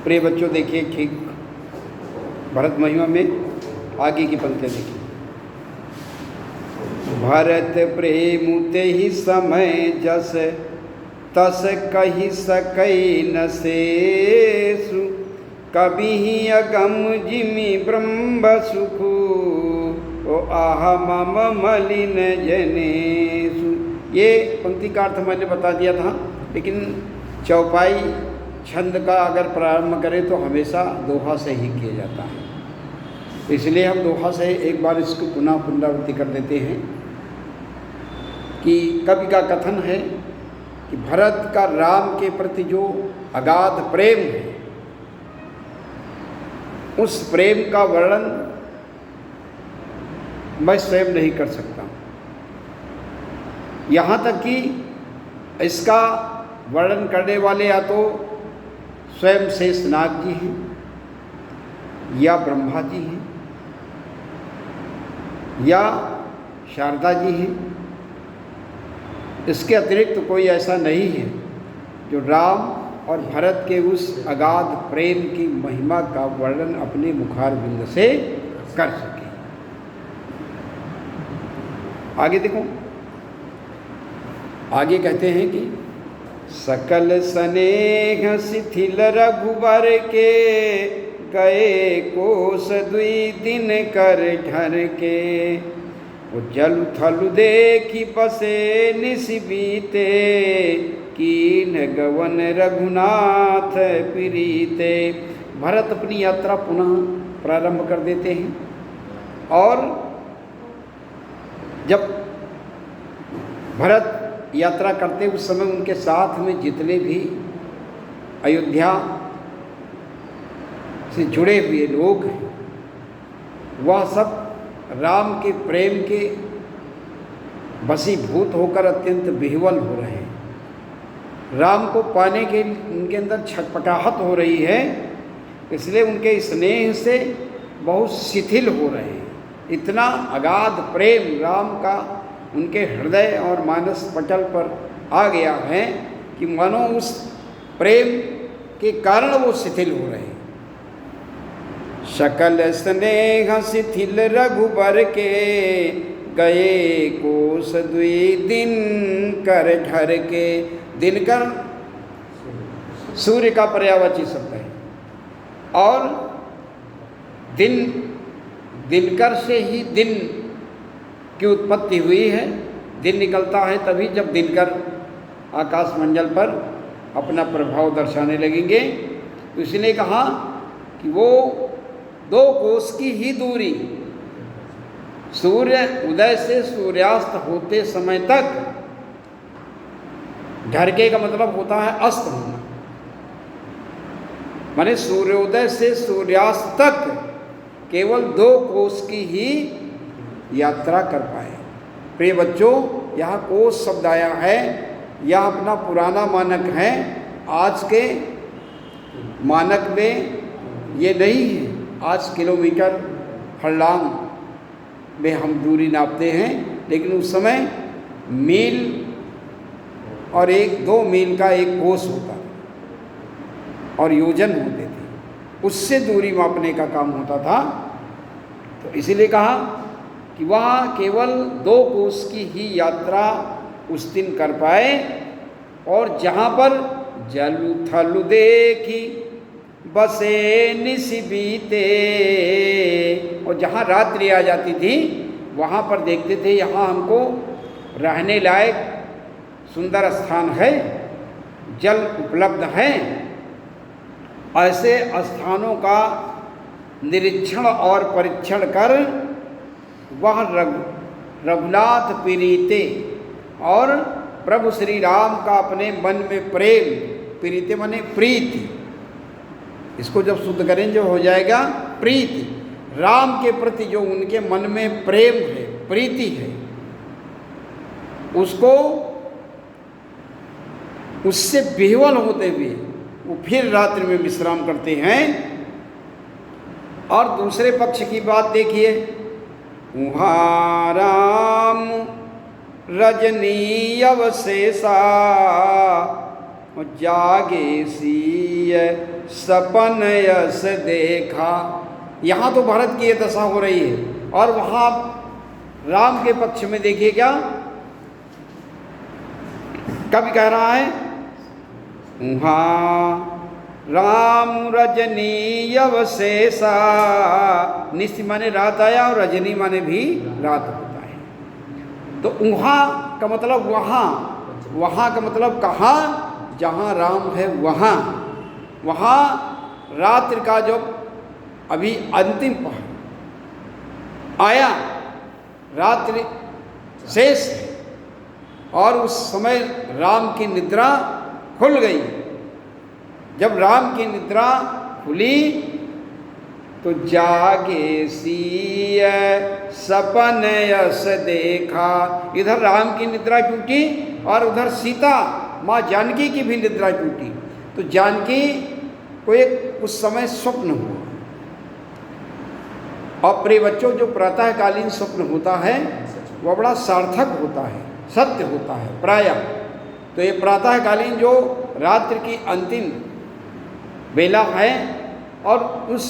प्रिय बच्चों, देखिए ठीक भरत महिमा में आगे की पंक्तियाँ देखिए। भरत प्रेम ते ही समय जस तस कही सकई न शेषु, कभी ही अगम जिमि ब्रह्म सुखु, ओ आह मम मलिन जनेषु। ये पंक्ति का अर्थ मैंने बता दिया था, लेकिन चौपाई छंद का अगर प्रारंभ करें तो हमेशा दोहा से ही किया जाता है, इसलिए हम दोहा से एक बार इसको पुनः पुनरावृत्ति कर देते हैं कि कवि का कथन है कि भरत का राम के प्रति जो अगाध प्रेम है, उस प्रेम का वर्णन मैं स्वयं नहीं कर सकता। यहाँ तक कि इसका वर्णन करने वाले या तो स्वयं शेषनाग जी हैं या ब्रह्मा जी हैं या शारदा जी हैं। इसके अतिरिक्त कोई ऐसा नहीं है जो राम और भरत के उस अगाध प्रेम की महिमा का वर्णन अपने मुखारविंद से कर सके। आगे देखो, आगे कहते हैं कि सकल स्नेह शिथिल रघुबर के, गए कोस दुई दिन कर ढर के, वो जल थल देखी बसे निस बीते, कीन गवन रघुनाथ प्रीते। भरत अपनी यात्रा पुनः प्रारंभ कर देते हैं और जब भरत यात्रा करते उस समय उनके साथ में जितने भी अयोध्या से जुड़े हुए लोग हैं, वह सब राम के प्रेम के वशीभूत होकर अत्यंत विह्वल हो रहे हैं। राम को पाने के उनके अंदर छटपटाहट हो रही है, इसलिए उनके स्नेह से बहुत शिथिल हो रहे हैं। इतना अगाध प्रेम राम का उनके हृदय और मानस पटल पर आ गया है कि मानो उस प्रेम के कारण वो शिथिल हो रहे हैं। सकल स्नेह शिथिल रघुबर के, गए कोस दुई दिन कर ढर के। दिनकर सूर्य का पर्यायवाची शब्द है और दिनकर से ही दिन की उत्पत्ति हुई है। दिन निकलता है तभी जब दिनकर आकाश मंडल पर अपना प्रभाव दर्शाने लगेंगे। तो इसलिए कहा कि वो 2 कोस की ही दूरी, सूर्य उदय से सूर्यास्त होते समय तक, ढरके का मतलब होता है अस्त होना, माने सूर्योदय से सूर्यास्त तक केवल 2 कोस की ही यात्रा कर पाए। प्रिय बच्चों, यहाँ कोस शब्द आया है, यह अपना पुराना मानक है। आज के मानक में ये नहीं है। आज किलोमीटर फरलांग में हम दूरी नापते हैं, लेकिन उस समय मील और 1-2 मील का एक कोस होता और योजन होते थे, उससे दूरी मापने का काम होता था। तो इसीलिए कहा कि वह केवल 2 कोस की ही यात्रा उस दिन कर पाए, और जहाँ पर जलु थलु देखी बसे निस बीते, और जहाँ रात्रि आ जाती थी वहाँ पर देखते थे यहाँ हमको रहने लायक सुंदर स्थान है, जल उपलब्ध है। ऐसे स्थानों का निरीक्षण और परीक्षण कर वह रघुनाथ प्रीते, और प्रभु श्री राम का अपने मन में प्रेम, प्रीति माने प्रीति, इसको जब शुद्ध करेंगे हो जाएगा प्रीति। राम के प्रति जो उनके मन में प्रेम है, प्रीति है, उसको उससे विह्वल होते हुए वो फिर रात्रि में विश्राम करते हैं। और दूसरे पक्ष की बात देखिए, उहाँ राम रजनी अवशेषा, जागे सीय सपन यस देखा। यहाँ तो भरत की ये दशा हो रही है, और वहाँ राम के पक्ष में देखिए क्या कवि कह रहा है, वहाँ राम रजनी अवशेषा। निश माने रात आया और रजनी माने भी रात होता है। तो वहाँ का मतलब वहाँ, वहाँ का मतलब कहाँ, जहाँ राम है वहाँ। वहाँ रात्रि का जो अभी अंतिम पहर आया, रात्रि शेष है, और उस समय राम की निद्रा खुल गई। जब राम की निद्रा खुली तो जागे सीय सपन यस देखा। इधर राम की निद्रा टूटी और उधर सीता माँ जानकी की भी निद्रा टूटी। तो जानकी को एक उस समय स्वप्न हुआ। और प्रिय बच्चों, जो प्रातःकालीन स्वप्न होता है वह बड़ा सार्थक होता है, सत्य होता है प्रायः। तो ये प्रातःकालीन जो रात्रि की अंतिम बेला है, और उस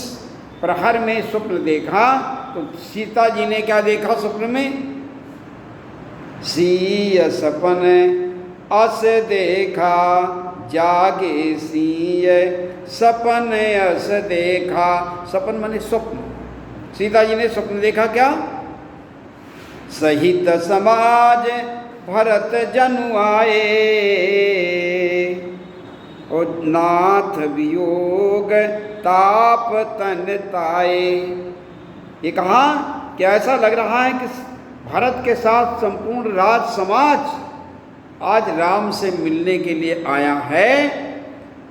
प्रहर में स्वप्न देखा, तो सीता जी ने क्या देखा स्वप्न में, सीय सपन अस देखा, जागे सीय सपन अस देखा। सपन माने स्वप्न। सीता जी ने स्वप्न देखा क्या, सहित समाज भरत जनु आए, और नाथ वियोग ताप तन ताए। ये कहा कि ऐसा लग रहा है कि भरत के साथ संपूर्ण राज समाज आज राम से मिलने के लिए आया है,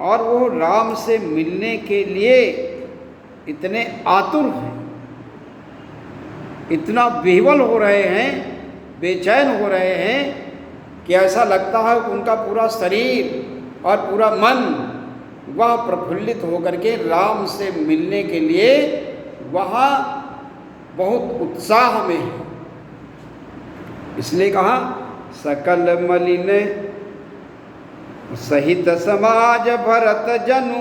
और वो राम से मिलने के लिए इतने आतुर हैं, इतना विह्वल हो रहे हैं, बेचैन हो रहे हैं कि ऐसा लगता है कि उनका पूरा शरीर और पूरा मन वह प्रफुल्लित होकर के राम से मिलने के लिए वहाँ बहुत उत्साह में है। इसलिए कहा सकल मलिन सहित समाज भरत जनु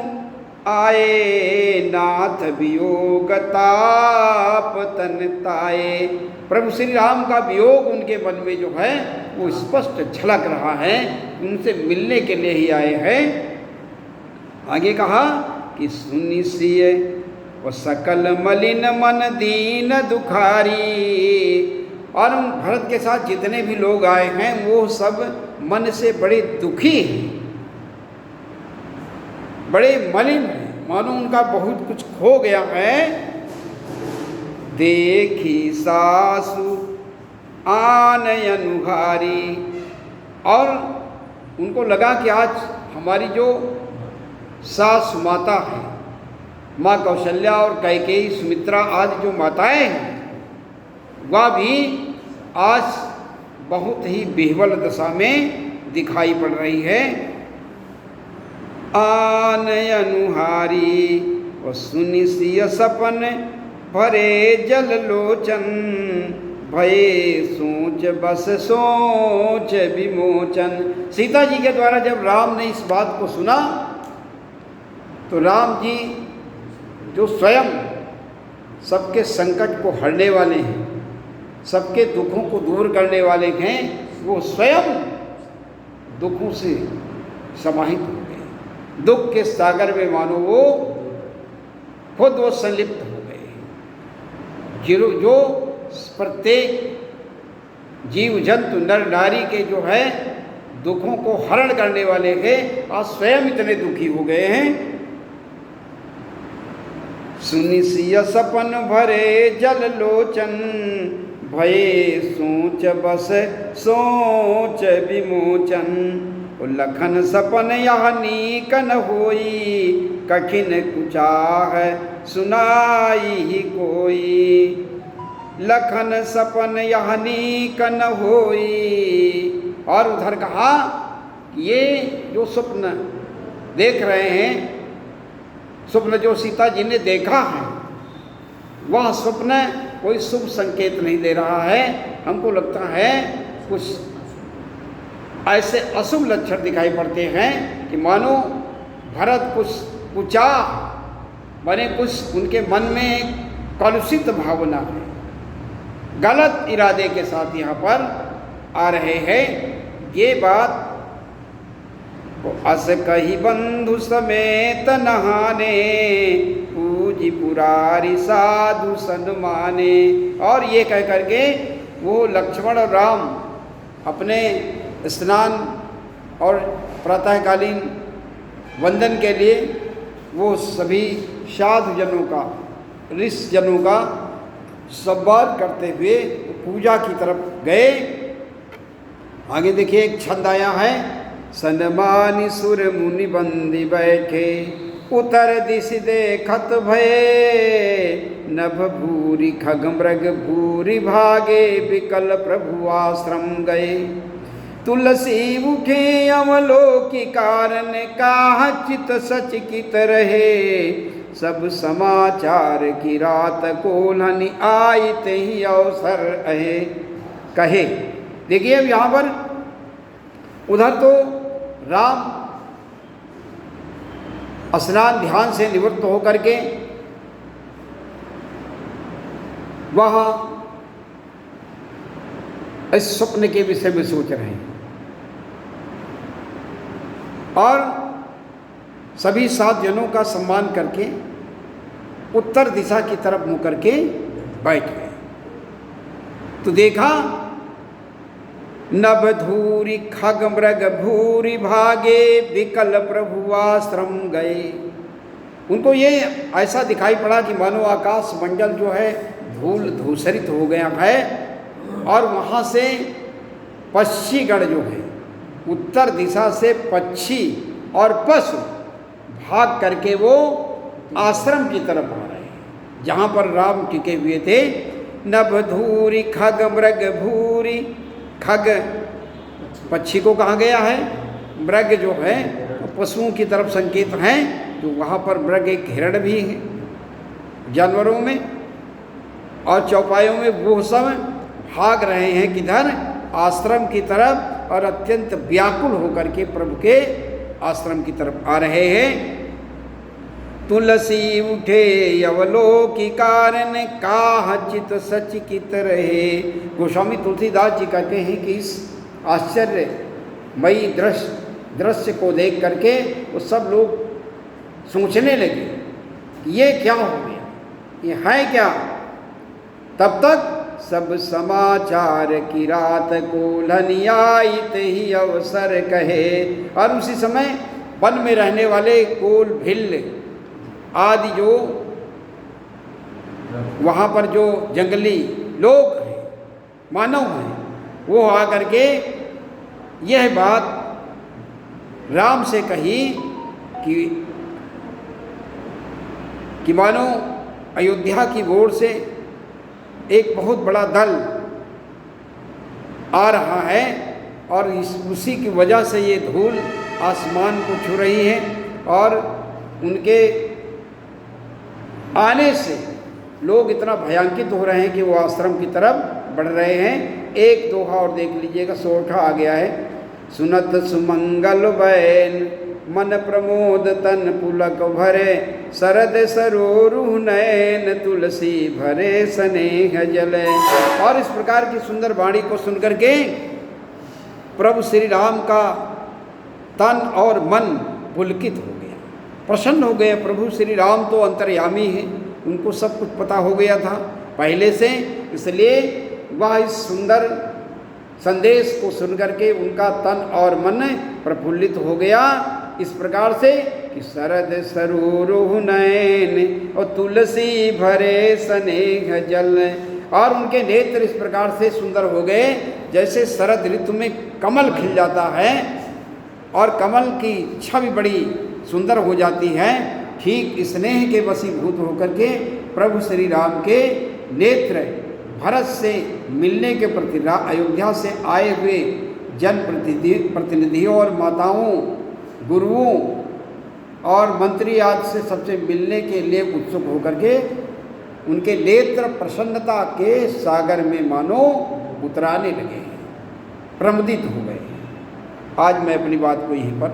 आए, नाथ वियोग ताप तन ताए। प्रभु श्री राम का वियोग उनके मन में जो है वो स्पष्ट झलक रहा है, उनसे मिलने के लिए ही आए हैं। आगे कहा कि सुनि सिय वो सकल मलिन मन दीन दुखारी। और उन भरत के साथ जितने भी लोग आए हैं वो सब मन से बड़े दुखी हैं, बड़े मलिन हैं, मानो उनका बहुत कुछ खो गया है। देखी सासु आन अनुहारी। और उनको लगा कि आज हमारी जो सास माता है, माँ कौशल्या और कैकेयी सुमित्रा आदि जो माताएं हैं, वह भी आज बहुत ही विह्वल दशा में दिखाई पड़ रही है। आन अनुहारी और सुनि सिय सपन भरे जल लोचन, भये सोच बस सोच विमोचन। सीता जी के द्वारा जब राम ने इस बात को सुना तो राम जी जो स्वयं सबके संकट को हरने वाले हैं, सबके दुखों को दूर करने वाले हैं, वो स्वयं दुखों से समाहित हो गए। दुख के सागर में मानो वो खुद वो संलिप्त हो गए। जो प्रत्येक जीव जंतु नर नारी के जो है दुखों को हरण करने वाले हैं, आज स्वयं इतने दुखी हो गए हैं। सुनि सिय सपन भरे जल लोचन, भये सोच बस सोच विमोचन। लखन सपन यह नीक न होई, कठिन कुचाह सुनाई ही कोई। लखन सपन यह नीक न होई। और उधर कहा ये जो स्वप्न देख रहे हैं, स्वप्न जो सीता जी ने देखा है, वह स्वप्न कोई शुभ संकेत नहीं दे रहा है। हमको लगता है कुछ ऐसे अशुभ लक्षण दिखाई पड़ते हैं कि मानो भरत कुचा बने, कुछ उनके मन में कलुषित भावना है, गलत इरादे के साथ यहाँ पर आ रहे हैं। ये बात अस कही बंधु समेत नहाने, पूजी पुरारी साधु सन्माने। और ये कह करके वो लक्ष्मण और राम अपने स्नान और प्रातःकालीन वंदन के लिए वो सभी साधु जनों का, ऋषि जनों का संवाद करते हुए पूजा की तरफ गए। आगे देखिए एक छंद आया है, सन्मानि सुर मुनि बंदी बैठे, उतर दिश देखत भये, नभ भूरि खग मृग भूरि भागे, विकल प्रभु आश्रम गए। तुलसी उठे अवलोकि कारण, काह चित सचकित रहे, सब समाचार की रात कोल्हनि आयते ही अवसर अहे कहे। देखिए अब यहाँ पर उधर तो राम स्नान ध्यान से निवृत्त होकर के वह इस स्वप्न के विषय में सोच रहे हैं और सभी सात जनों का सम्मान करके उत्तर दिशा की तरफ मुँह करके बैठ गए। तो देखा नभ धूरी खग मृग भूरी भागे, विकल प्रभु आश्रम गए। उनको ये ऐसा दिखाई पड़ा कि मानो आकाश मंडल जो है धूल धूसरित हो गया है और वहाँ से पक्षीगण जो है उत्तर दिशा से पक्षी और पशु भाग करके वो आश्रम की तरफ आ रहे हैं जहाँ पर राम टिके हुए थे। नभ धूरी खग मृग भूरी, खग पक्षी को कहा गया है, मृग जो है पशुओं की तरफ संकेत हैं, तो वहाँ पर मृग एक हिरण भी है जानवरों में, और चौपायों में वो सब भाग रहे हैं किधर, आश्रम की तरफ, और अत्यंत व्याकुल होकर के प्रभु के आश्रम की तरफ आ रहे हैं। तुलसी उठे अवलोकि कारण, काह चित सचकित रहे। गोस्वामी तुलसीदास जी कहते हैं कि इस आश्चर्यमयी दृश्य को देख करके वो सब लोग सोचने लगे कि ये क्या हो गया, ये है क्या। तब तक सब समाचार की रात कोल्हनि आयत ही अवसर कहे। और उसी समय वन में रहने वाले कोल भिल्ल आदि जो वहाँ पर जो जंगली लोग हैं, मानव हैं, वो आकर के यह बात राम से कही कि मानो अयोध्या की ओर से एक बहुत बड़ा दल आ रहा है और उसी की वजह से ये धूल आसमान को छू रही है और उनके आने से लोग इतना भयांकित हो रहे हैं कि वो आश्रम की तरफ बढ़ रहे हैं। एक दोहा और देख लीजिएगा, सोठा आ गया है। सुनत सुमंगल बैन मन प्रमोद तन पुलक भरे, शरद सरोरुह नयन तुलसी भरे स्नेह जले। और इस प्रकार की सुंदर वाणी को सुनकर के प्रभु श्री राम का तन और मन पुलकित हो गया, प्रसन्न हो गए। प्रभु श्री राम तो अंतर्यामी हैं, उनको सब कुछ पता हो गया था पहले से, इसलिए वह इस सुंदर संदेश को सुनकर के उनका तन और मन प्रफुल्लित हो गया इस प्रकार से कि शरद सरोरुह नयन और तुलसी भरे स्नेह जल। और उनके नेत्र इस प्रकार से सुंदर हो गए जैसे शरद ऋतु में कमल खिल जाता है और कमल की छवि बड़ी सुंदर हो जाती है। ठीक स्नेह के वशीभूत होकर के प्रभु श्री राम के नेत्र भरत से मिलने के प्रति अयोध्या से आए हुए जन प्रतिनिधियों और माताओं, गुरुओं और मंत्री आदि से सबसे मिलने के लिए उत्सुक होकर के उनके नेत्र प्रसन्नता के सागर में मानो उतराने लगे, प्रमुदित हो गए। आज मैं अपनी बात को यहीं पर